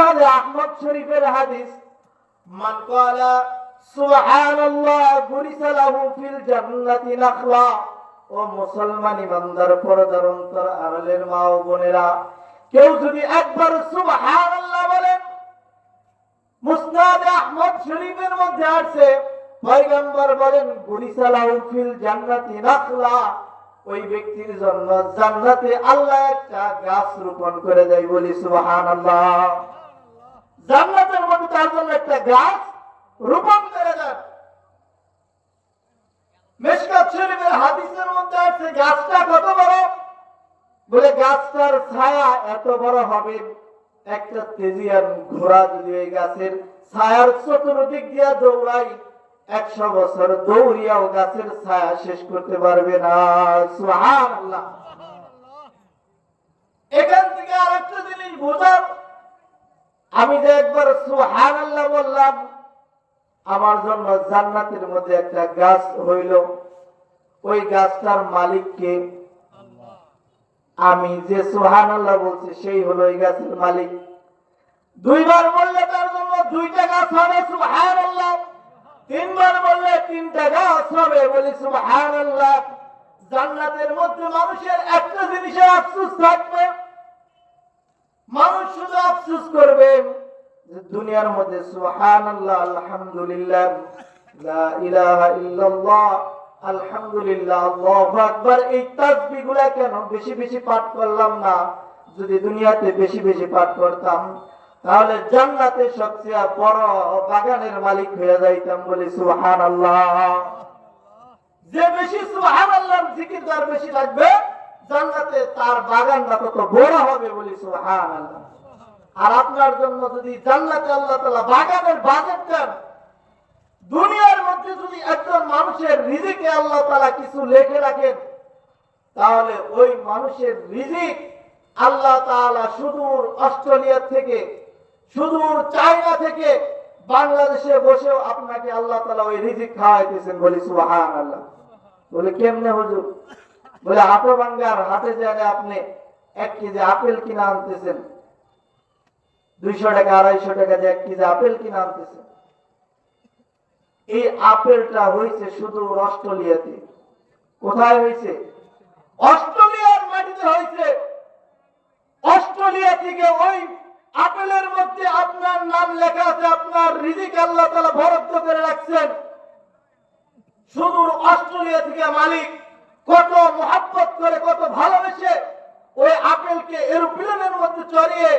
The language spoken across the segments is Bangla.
মুসনাদ আহমদ শরীফের হাদিস, মান ক্বালা সুবহানাল্লাহ গুরিসা লাহু ফিল জান্নাতি নাখলা। ও মুসলমান ইমানদার পরদার অন্তর আড়ালের মা ও বোনেরা, কেউ যদি একবার সুবহানাল্লাহ বলেন, মুসনাদ আহমদ শরীফের মধ্যে আছে পয়গম্বর বলেন গুরিসা লাহু ফিল জান্নাতি নাখলা, ওই ব্যক্তির জন্য জান্নাতে আল্লাহ একটা গাছ রোপণ করে দেয়। বলি সুবহানাল্লাহ। জান্নাতের মধ্যে তার জন্য একটা গাছ রোপণ করে দেন। মিশকাত শরীফের হাদিসের মধ্যে আছে গাছটা কত বড়, বলে গাছটার ছায়া এত বড় হবে, একটা তেজিয়ান ঘোড়া যদি এই গাছের ছায়ার চতুর্দিক দিয়া দৌড়ায় 100 বছর দৌড়িয়াও গাছের ছায়া শেষ করতে পারবে না। সুবহানাল্লাহ। এখান থেকে আরেকটা জিনিস বোঝার, আমি যে একবার সুবহানাল্লাহ বললাম, আমার জন্য জান্নাতের মধ্যে একটা গাছ হইল, ওই গাছটার মালিক কে? আমি যে সুবহানাল্লাহ বলছি সেই হলো ওই গাছের মালিক। দুইবার বললে তার জন্য 2টা গাছ হবে, সুবহানাল্লাহ। 3বার বললে 3টা গাছ হবে, বলি সুবহানাল্লাহ। জান্নাতের মধ্যে মানুষের একটা জিনিসের আফসোস থাকবে, মানুষ শুধু আফসোস করবে যে দুনিয়ার মধ্যে সুবহানাল্লাহ, আলহামদুলিল্লাহ, লা ইলাহা ইল্লাল্লাহ, আলহামদুলিল্লাহ, আল্লাহু আকবার, এই তাসবিহগুলো কেন বেশি বেশি পাঠ করলাম না? যদি দুনিয়াতে বেশি বেশি পাঠ করতাম তাহলে জান্নাতে সবচেয়ে বড় বাগানের মালিক হয়ে যাইতাম। বলি সুবহানাল্লাহ। যে বেশি সুবহানাল্লাহর জিকির তার বেশি লাগবে, জান্নাতে তার বাগানটা তত বড় হবে। বলি সুবহানাল্লাহ। আর আপনার জন্য যদি জান্নাতে আল্লাহ তাআলা বাগানের বাজেট দেন, দুনিয়ার মধ্যে যদি একজন মানুষের রিজিকে আল্লাহ তাআলা কিছু লিখে রাখেন, তাহলে ওই মানুষের রিজিক আল্লাহ তাআলা সুদূর অস্ট্রেলিয়া থেকে, সুদূর চায়না থেকে বাংলাদেশে বসেও আপনাকে আল্লাহ তাআলা ওই রিজিক খাওয়াইতেছেন। বলি সুবহানাল্লাহ। বলে কেমনে হুজুর? বলে হাটবাঙ্গার হাটে যায় আপনি 1 কেজি আপেল কিনে আনতেছেন, 200 টাকা 250 টাকা দিয়ে 1 কেজি আপেল কিনে আনতেছেন। এই আপেলটা হয়েছে শুধু অস্ট্রেলিয়াতে। কোথায় হয়েছে? অস্ট্রেলিয়ার মাটিতে হয়েছে। অস্ট্রেলিয়া থেকে ওই আপেলের মধ্যে আপনার নাম লেখা আছে, আপনার রিজিক আল্লাহ তাআলা বরাদ্দ করে রাখছেন। শুধু অস্ট্রেলিয়া থেকে মালিক কত মহব্বত করে, কত ভালোবেসে ওই আপেলকে এরোপ্লেনের মধ্যে চড়িয়ে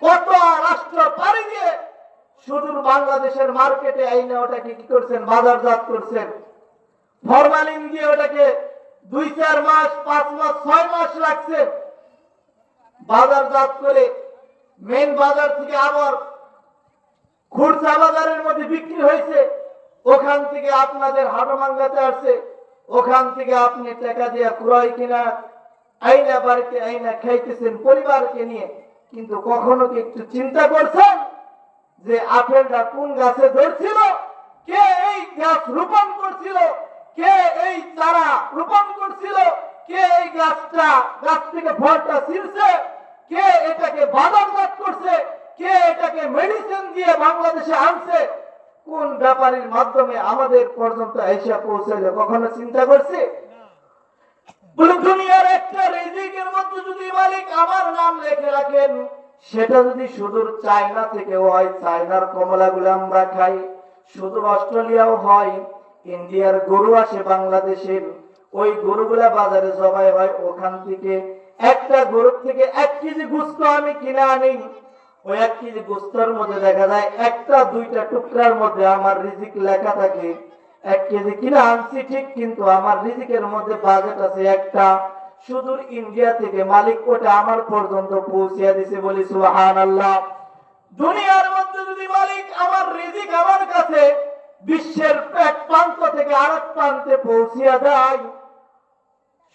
কত রাষ্ট্র পাড়ি দিয়ে সুদূর বাংলাদেশের মার্কেটে আইনে ওটাকে কি করছেন? বাজারজাত করছেন। ফরমালিন দিয়ে ওটাকে 2-4 মাস, 5 মাস, 6 মাস লাগছে বাজারজাত করে মেন বাজার থেকে আবার খুচরা বাজারের মধ্যে বিক্রি হয়েছে। ওখান থেকে আপনাদের হাটবাঙ্গাতে আসছে, ওখান থেকে আপনি টাকা দিয়ে ক্রয় কিনা আইনা বাড়িতে আইনা খাইতেছেন পরিবারকে নিয়ে। কিন্তু কখনো কি একটু চিন্তা করছেন যে আপেলটা কোন গাছে ধরছিল, কে এই গাছ রোপণ করছিল, কে এই চারা রোপণ করছিল, কে এই গাছ থেকে ফলটা ছিঁড়ছে, কে এটাকে বাজারজাত করছে, কে এটাকে মেডিসিন দিয়ে বাংলাদেশে আনছে, কোন ব্যাপারীর মাধ্যমে আমাদের পর্যন্ত এসে পৌঁছাইলো? কখনো চিন্তা করছে? বলে দুনিয়ার একটা রিজিকের মধ্যে যদি মালিক আমার নাম লিখে রাখেন, সেটা যদি সুদূর চায়না থেকে হয়, চায়নার কমলাগুলো আমরা খাই, সুদূর অস্ট্রেলিয়াও হয়, ইন্ডিয়ার গরু আসে বাংলাদেশে, ওই গরুগুলা বাজারে জবাই হয়, ওখান থেকে একটা গরু থেকে 1 কেজি গোশত আমি কিনে আনি, ওই 1 কেজি গোশতের মধ্যে দেখা যায় 1-2টা টুকরার মধ্যে আমার রিজিক লেখা থাকে। 1 কেজি কিনে আনছি ঠিক, কিন্তু আমার রিজিকের মধ্যে বাজেট আছে একটা। সুদূর ইন্ডিয়া থেকে মালিক ওটা আমার পর্যন্ত পৌঁছিয়ে দিছে। বলি সুবহানাল্লাহ। দুনিয়ার মধ্যে যদি মালিক আমার রিজিক আমার কাছে বিশ্বের এক প্রান্ত থেকে আরেক প্রান্তে পৌঁছিয়ে দেয়,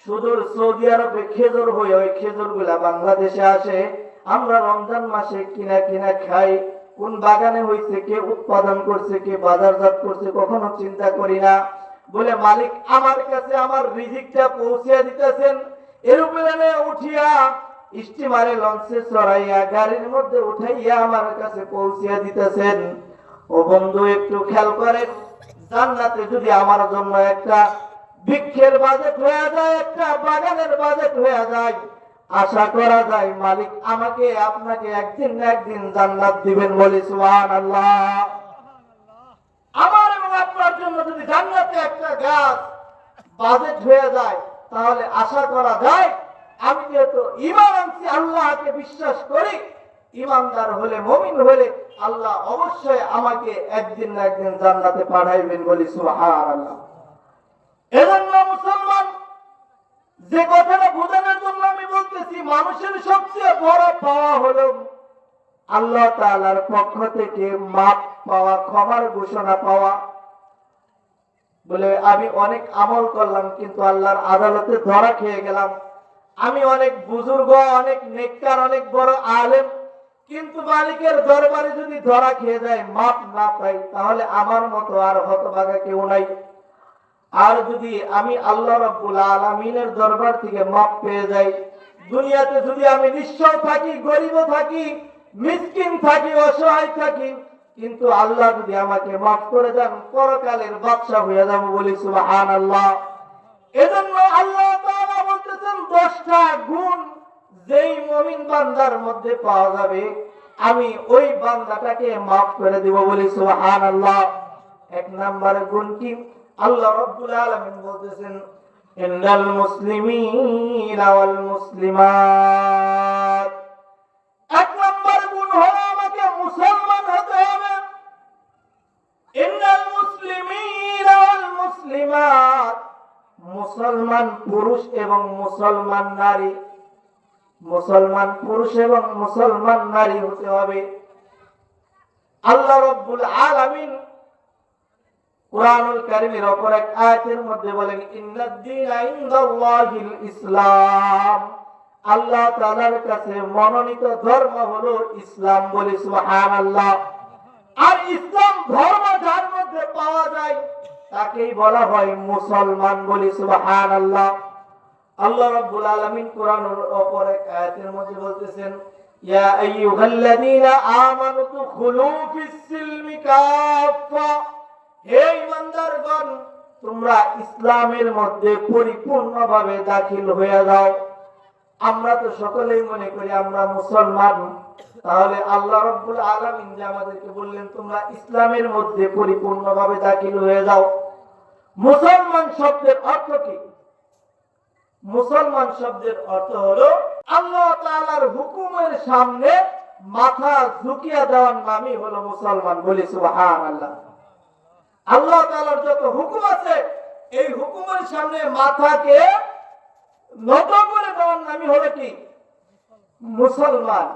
সুদূর সৌদি আরবে খেজুর হয়ে ওই খেজুরগুলা বাংলাদেশে আসে, আমরা রমজান মাসে কিনা কিনা খাই। কোন বাগানে হইছে, কে উৎপাদন করছে, কে বাজারজাত করছে, কখনো চিন্তা করি না। বলে মালিক আমার কাছে আমার রিজিকটা পৌঁছে দিতেছেন এরোপ্লেনে উঠিয়া স্টিমারে লঞ্চে চড়াইয়া গাড়ির মধ্যে উঠাইয়া আমার কাছে পৌঁছিয়া দিতেছেন। ও বন্ধু, একটু খেয়াল করেন, জান্নাতে যদি আমার জন্য একটা বৃক্ষের বাজেট হয়ে যায়, একটা বাগানের বাজেট হয়ে যায়, আশা করা যায় মালিক আমাকে আপনাকে একদিন না একদিন জান্নাত দিবেন। বলি সুবহানাল্লাহ। আমার এবং আপনার জন্য যদি জান্নাতে একটা গাছ বাজেট হয়ে যায়, তাহলে আশা করা যায় আমি যেহেতু ঈমান আনছি, আল্লাহকে বিশ্বাস করি, ঈমানদার হলে, মুমিন হলে আল্লাহ অবশ্যই আমাকে একদিন না একদিন জান্নাতে পাঠাইবেন। বলি সুবহানাল্লাহ। এজন্য মুসলমান, যে কথাটা বোঝানোর জন্য আমি বলতেছি, মানুষের সবচেয়ে বড় পাওয়া হলো আল্লাহ তাআলার পক্ষ থেকে মাপ পাওয়া, ক্ষমার ঘোষণা পাওয়া। বলে আমি অনেক আমল করলাম কিন্তু আল্লাহর আদালতে ধরা খেয়ে গেলাম। আমি অনেক বুজুর্গ, অনেক নেককার, অনেক বড় আলেম, কিন্তু মালিকের দরবারে যদি ধরা খেয়ে যায়, মাপ না পাই, তাহলে আমার মতো আর হতভাগা কেউ নাই। আর যদি আমি আল্লাহ রাব্বুল আলামিনের দরবার থেকে মাপ পেয়ে যাই, দুনিয়াতে যদি আমি নিঃস্ব থাকি, গরিব থাকি, মিসকিন থাকি, অসহায় থাকি, কিন্তু আল্লাহ যদি আমাকে মাফ করে দেন, পরকালের বাদশা হয়ে যাব। বলি সুবহানাল্লাহ। এজন্য আল্লাহ তাআলা বলতেছেন 10টা গুণ যেই মুমিন বান্দার মধ্যে পাওয়া যাবে, আমি ওই বান্দাটাকে মাফ করে দিব। বলি সুবহানাল্লাহ। 1 নাম্বার গুণ কি? আল্লাহ রাব্বুল আলামিন বলতেছেন, ইন্নাল মুসলিমিনা ওয়াল মুসলিমাত। 1 নাম্বার গুণ হলো আমাকে মুসলমান হতে হবে। ইন্নাল মুসলিমিনা ওয়াল মুসলিমাত, মুসলমান পুরুষ এবং মুসলমান নারী, মুসলমান পুরুষ এবং মুসলমান নারী হতে হবে। আল্লাহ রাব্বুল আলামিন কুরআনুল কারীমের অপর এক আয়াতের মধ্যে বলেন, ইন্নাদ দীনা ইনদাল্লাহিল ইসলাম। আল্লাহ তাআলার কাছে মনোনীত ধর্ম হলো ইসলাম। বলি সুবহানাল্লাহ। আর ইসলাম ধর্ম যার মধ্যে পাওয়া যায় তাকেই বলা হয় মুসলমান। বলি সুবহানাল্লাহ। আল্লাহ রাব্বুল আলামিন কুরআনের অপর এক আয়াতের মধ্যে বলতেছেন, ইয়া আইয়ুহাল্লাযীনা আমানু দুখুলু ফিস সিলমি কাফা। হে ঈমানদারগণ, তোমরা ইসলামের মধ্যে পরিপূর্ণভাবে দাখিল হয়ে যাও। আমরা তো সকলেই মনে করি আমরা মুসলমান, তাহলে আল্লাহ রাব্বুল আলামিন যে আমাদেরকে বললেন তোমরা ইসলামের মধ্যে পরিপূর্ণভাবে দাখিল হয়ে যাও, মুসলমান শব্দের অর্থ কি? মুসলমান শব্দের অর্থ হলো আল্লাহ তাআলার হুকুমের সামনে মাথা ঝুঁকিয়ে দেওয়ার নামই হলো মুসলমান। বলি সুবহানাল্লাহ। আল্লাহ তাআলার যত হুকুম আছে, এই হুকুমের সামনে মাথাকে নত করে দেওয়ার নামই হলো কি? মুসলমান।